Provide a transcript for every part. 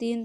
3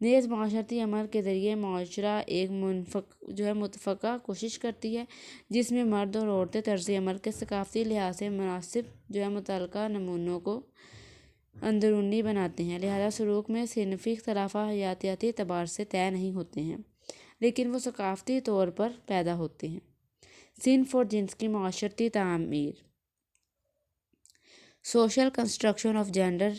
نیز معاشرتی عمل کے ذریعے معاشرہ ایک متفقہ کوشش کرتی ہے جس میں مرد اور عورتیں طرز عمل کے ثقافتی لحاظ سے مناسب متعلقہ نمونوں کو اندرونی بناتے ہیں، لہذا سلوک میں صنفی اختلافات حیاتیاتی اعتبار سے طے نہیں ہوتے ہیں لیکن وہ ثقافتی طور پر پیدا ہوتے ہیں۔ صنف اور جنس کی معاشرتی تعمیر، سوشل کنسٹرکشن آف جینڈر۔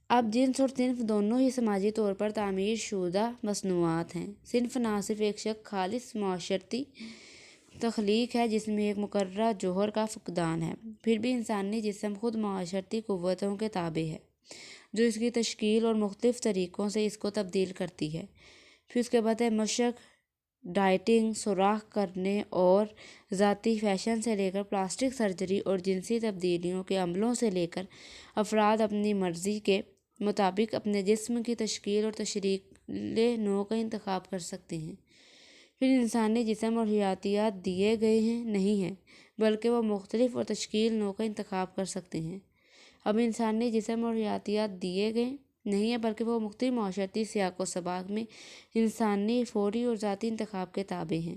اب جنس اور صنف دونوں ہی سماجی طور پر تعمیر شدہ مصنوعات ہیں۔ صنف نہ صرف ایک خالص معاشرتی تخلیق ہے جس میں ایک مقررہ جوہر کا فقدان ہے، پھر بھی انسانی جسم خود معاشرتی قوتوں کے تابع ہے جو اس کی تشکیل اور مختلف طریقوں سے اس کو تبدیل کرتی ہے۔ پھر اس کے بعد ہے مشق، ڈائٹنگ، سوراخ کرنے اور ذاتی فیشن سے لے کر پلاسٹک سرجری اور جنسی تبدیلیوں کے عملوں سے لے کر افراد اپنی مرضی کے مطابق اپنے جسم کی تشکیل اور تشکیل نو کا انتخاب کر سکتے ہیں۔ پھر انسانی جسم اور حیاتیات دیے گئے نہیں ہیں بلکہ وہ مختلف اور تشکیل نو کا انتخاب کر سکتے ہیں۔ اب انسانی جسم اور حیاتیات دیے گئے نہیں ہیں بلکہ وہ مختلف معاشرتی سیاق و سباق میں انسانی فوری اور ذاتی انتخاب کے تابع ہیں۔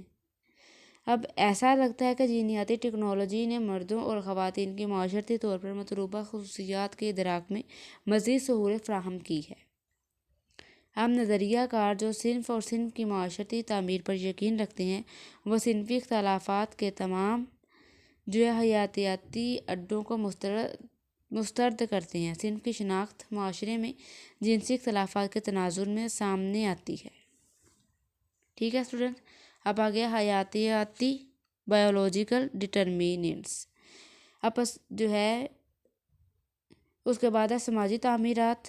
اب ایسا لگتا ہے کہ جینیاتی ٹیکنالوجی نے مردوں اور خواتین کی معاشرتی طور پر مطلوبہ خصوصیات کے ادراک میں مزید سہولت فراہم کی ہے۔ اب نظریہ کار جو صنف اور صنف کی معاشرتی تعمیر پر یقین رکھتے ہیں وہ صنفی اختلافات کے تمام حیاتیاتی اڈوں کو مسترد کرتے ہیں۔ صنف کی شناخت معاشرے میں جنسی اختلافات کے تناظر میں سامنے آتی ہے۔ ٹھیک ہے اسٹوڈنٹ، اب آ گیا حیاتیاتی بایولوجیکل ڈٹرمیننٹس۔ اب اس کے بعد ہے سماجی تعمیرات۔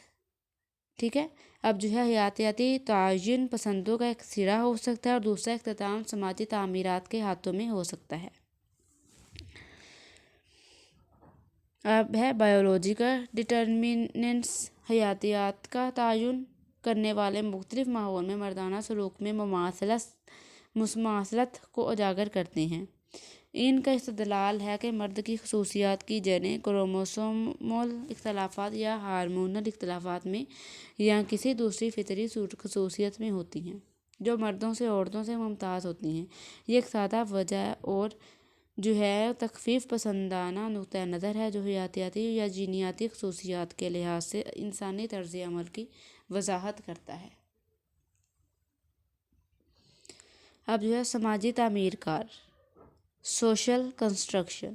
ٹھیک ہے، اب حیاتیاتی تعین پسندوں کا ایک سرا ہو سکتا ہے اور دوسرا اختتام سماجی تعمیرات کے ہاتھوں میں ہو سکتا ہے۔ اب ہے بایولوجیکل ڈٹرمیننٹس۔ حیاتیات کا تعین کرنے والے مختلف ماحول میں مردانہ سلوک میں مماثلت کو اجاگر کرتے ہیں۔ ان کا استدلال ہے کہ مرد کی خصوصیات کی جڑیں کروموسومل اختلافات یا ہارمونل اختلافات میں یا کسی دوسری فطری خصوصیت میں ہوتی ہیں جو مردوں سے عورتوں سے ممتاز ہوتی ہیں۔ یہ ایک سادہ وجہ اور تخفیف پسندانہ نقطہ نظر ہے جو حیاتیاتی یا جینیاتی خصوصیات کے لحاظ سے انسانی طرز عمل کی وضاحت کرتا ہے۔ اب سماجی تعمیر کار، سوشل کنسٹرکشن۔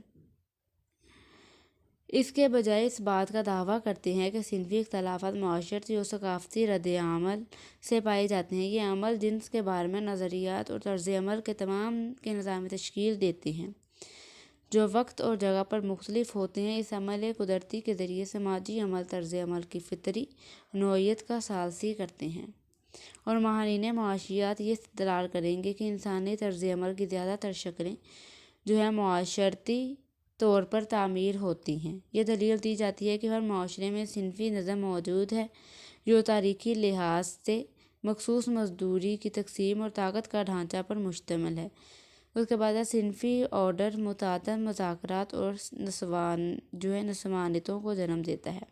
اس کے بجائے اس بات کا دعویٰ کرتے ہیں کہ صنفی اختلافات معاشرتی اور ثقافتی رد عمل سے پائے جاتے ہیں۔ یہ عمل جنس کے بارے میں نظریات اور طرز عمل کے تمام کے نظام تشکیل دیتے ہیں جو وقت اور جگہ پر مختلف ہوتے ہیں۔ اس عمل قدرتی کے ذریعے سماجی عمل طرز عمل کی فطری نوعیت کا ثالثی کرتے ہیں، اور ماہرین معاشیات یہ استدلال کریں گے کہ انسانی طرز عمل کی زیادہ تر شکلیں معاشرتی طور پر تعمیر ہوتی ہیں۔ یہ دلیل دی جاتی ہے کہ ہر معاشرے میں صنفی نظم موجود ہے جو تاریخی لحاظ سے مخصوص مزدوری کی تقسیم اور طاقت کا ڈھانچہ پر مشتمل ہے۔ اس کے بعد صنفی آرڈر متعدد مذاکرات اور نسوانیتوں کو جنم دیتا ہے۔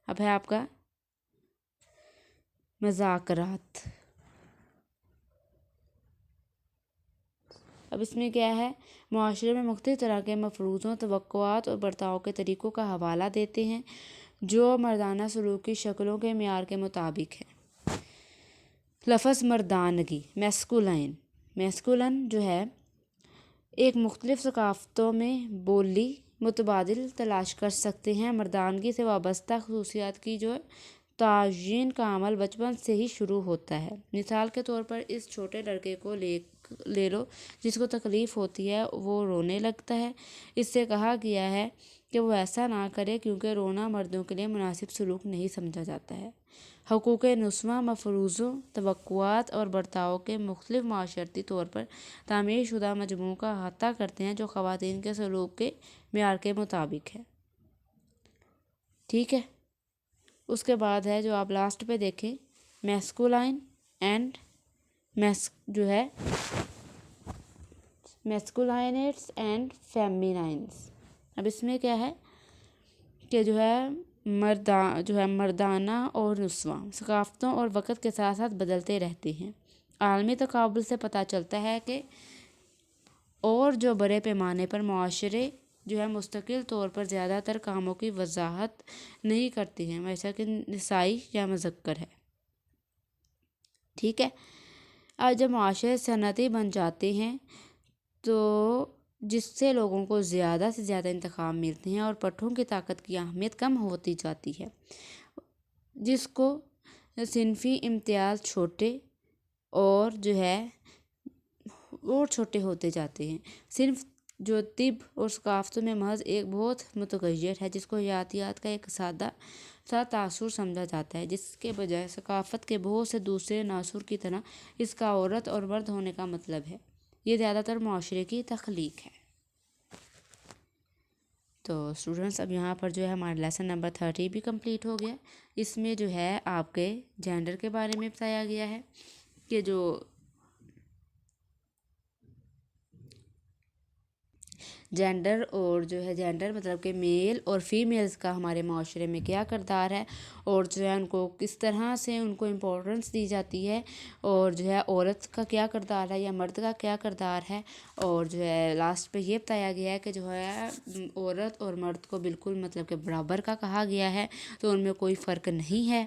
اب ہے آپ کا مذاکرات۔ اب اس میں کیا ہے، معاشرے میں مختلف طرح کے مفروضوں، توقعات اور برتاؤ کے طریقوں کا حوالہ دیتے ہیں جو مردانہ سلوک کی شکلوں کے معیار کے مطابق ہے۔ لفظ مردانگی، میسکولن ایک مختلف ثقافتوں میں بولی متبادل تلاش کر سکتے ہیں۔ مردانگی سے وابستہ خصوصیات کی تعین کا عمل بچپن سے ہی شروع ہوتا ہے۔ مثال کے طور پر اس چھوٹے لڑکے کو لے لو جس کو تکلیف ہوتی ہے، وہ رونے لگتا ہے۔ اس سے کہا گیا ہے کہ وہ ایسا نہ کرے کیونکہ رونا مردوں کے لیے مناسب سلوک نہیں سمجھا جاتا ہے۔ حقوق نسواں مفروضوں، توقعات اور برتاؤ کے مختلف معاشرتی طور پر تعمیر شدہ مجموعوں کا احاطہ کرتے ہیں جو خواتین کے سلوک کے معیار کے مطابق ہے۔ ٹھیک ہے، اس کے بعد ہے جو آپ لاسٹ پہ دیکھیں، میسکولائنٹس اینڈ فیمینائنس۔ اب اس میں کیا ہے کہ مردانہ اور نسواں ثقافتوں اور وقت کے ساتھ ساتھ بدلتے رہتے ہیں۔ عالمی تقابل سے پتہ چلتا ہے کہ اور جو بڑے پیمانے پر معاشرے مستقل طور پر زیادہ تر کاموں کی وضاحت نہیں کرتے ہیں، جیسا کہ نسائی یا مذکر ہے۔ ٹھیک ہے، آج جب معاشرے صنعتی بن جاتے ہیں تو جس سے لوگوں کو زیادہ سے زیادہ انتخاب ملتے ہیں اور پٹھوں کی طاقت کی اہمیت کم ہوتی جاتی ہے، جس کو صنفی امتیاز چھوٹے ہوتے جاتے ہیں۔ صرف جو طب اور ثقافتوں میں محض ایک بہت متغیر ہے، جس کو حیاتیات کا ایک سادہ تاثر سمجھا جاتا ہے، جس کے بجائے ثقافت کے بہت سے دوسرے عناصر کی طرح اس کا عورت اور مرد ہونے کا مطلب ہے۔ یہ زیادہ تر معاشرے کی تخلیق ہے۔ تو اسٹوڈنٹس، اب یہاں پر ہمارا لیسن نمبر 30 بھی کمپلیٹ ہو گیا۔ اس میں آپ کے جینڈر کے بارے میں بتایا گیا ہے کہ جینڈر اور جینڈر مطلب کہ میل اور فیمیلز کا ہمارے معاشرے میں کیا کردار ہے، اور ان کو کس طرح سے ان کو امپورٹنس دی جاتی ہے، اور عورت کا کیا کردار ہے یا مرد کا کیا کردار ہے، اور لاسٹ پہ یہ بتایا گیا ہے کہ عورت اور مرد کو بالکل مطلب کہ برابر کا کہا گیا ہے، تو ان میں کوئی فرق نہیں ہے۔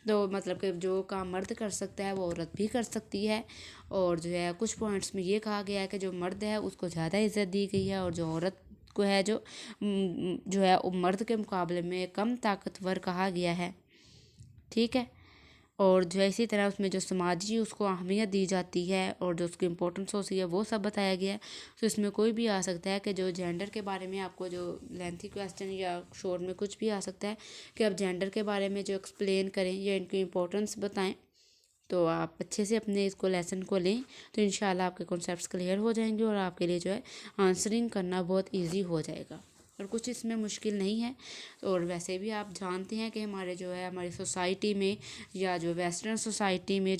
تو مطلب کہ جو کام مرد کر سکتا ہے وہ عورت بھی کر سکتی ہے، اور کچھ پوائنٹس میں یہ کہا گیا ہے کہ جو مرد ہے اس کو زیادہ عزت دی گئی ہے، اور جو عورت کو ہے مرد کے مقابلے میں کم طاقتور کہا گیا ہے۔ ٹھیک ہے، اور اسی طرح اس میں جو سماجی اس کو اہمیت دی جاتی ہے اور جو اس کی امپورٹنس ہوتی ہے وہ سب بتایا گیا ہے۔ تو اس میں کوئی بھی آ سکتا ہے کہ جو جینڈر کے بارے میں آپ کو جو لینتھی کویسچن یا شورٹ میں کچھ بھی آ سکتا ہے کہ آپ جینڈر کے بارے میں جو ایکسپلین کریں یا ان کی امپورٹنس بتائیں، تو آپ اچھے سے اپنے اس کو لیسن کو لیں تو انشاءاللہ آپ کے کنسیپٹس کلیئر ہو جائیں گے، اور آپ کے لیے آنسرنگ کرنا بہت ایزی ہو جائے گا، اور کچھ اس میں مشکل نہیں ہے۔ اور ویسے بھی آپ جانتے ہیں کہ ہماری سوسائٹی میں یا ویسٹرن سوسائٹی میں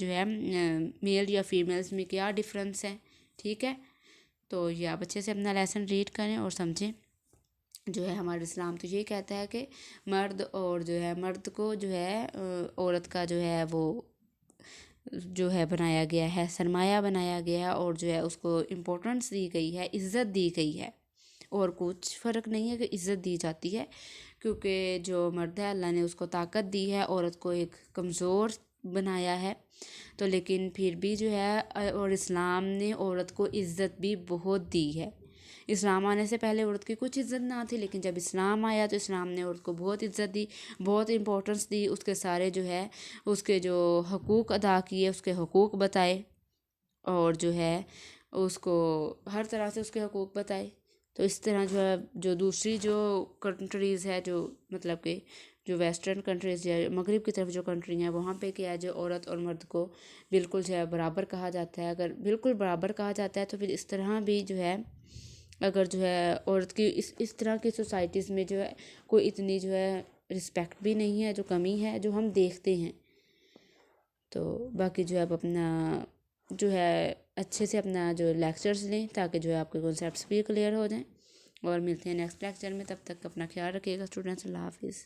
میل یا فیمیلز میں کیا ڈفرینس ہے۔ ٹھیک ہے، تو یہ آپ اچھے سے اپنا لیسن ریڈ کریں اور سمجھیں۔ ہمارا اسلام تو یہ کہتا ہے کہ مرد اور مرد کو عورت کا وہ بنایا گیا ہے، سرمایہ بنایا گیا ہے، اور اس کو امپورٹنس دی گئی ہے، عزت دی گئی ہے، اور کچھ فرق نہیں ہے کہ عزت دی جاتی ہے، کیونکہ جو مرد ہے اللہ نے اس کو طاقت دی ہے، عورت کو ایک کمزور بنایا ہے۔ تو لیکن پھر بھی اور اسلام نے عورت کو عزت بھی بہت دی ہے۔ اسلام آنے سے پہلے عورت کی کچھ عزت نہ تھی، لیکن جب اسلام آیا تو اسلام نے عورت کو بہت عزت دی، بہت امپورٹنس دی، اس کے سارے اس کے حقوق ادا کیے، اس کے حقوق بتائے، اور اس کو ہر طرح سے اس کے حقوق بتائے۔ تو اس طرح دوسری کنٹریز ہے مطلب کہ ویسٹرن کنٹریز یا مغرب کی طرف کنٹری ہیں، وہاں پہ کیا ہے عورت اور مرد کو بالکل برابر کہا جاتا ہے۔ اگر بالکل برابر کہا جاتا ہے تو پھر اس طرح بھی اگر عورت کی اس طرح کی سوسائٹیز میں کوئی اتنی رسپیکٹ بھی نہیں ہے، جو کمی ہے جو ہم دیکھتے ہیں۔ تو باقی آپ اپنا اچھے سے اپنا لیکچرز لیں، تاکہ آپ کے کنسیپٹس بھی کلیئر ہو جائیں، اور ملتے ہیں نیکسٹ لیکچر میں۔ تب تک اپنا خیال رکھیے گا اسٹوڈنٹس۔ اللہ حافظ۔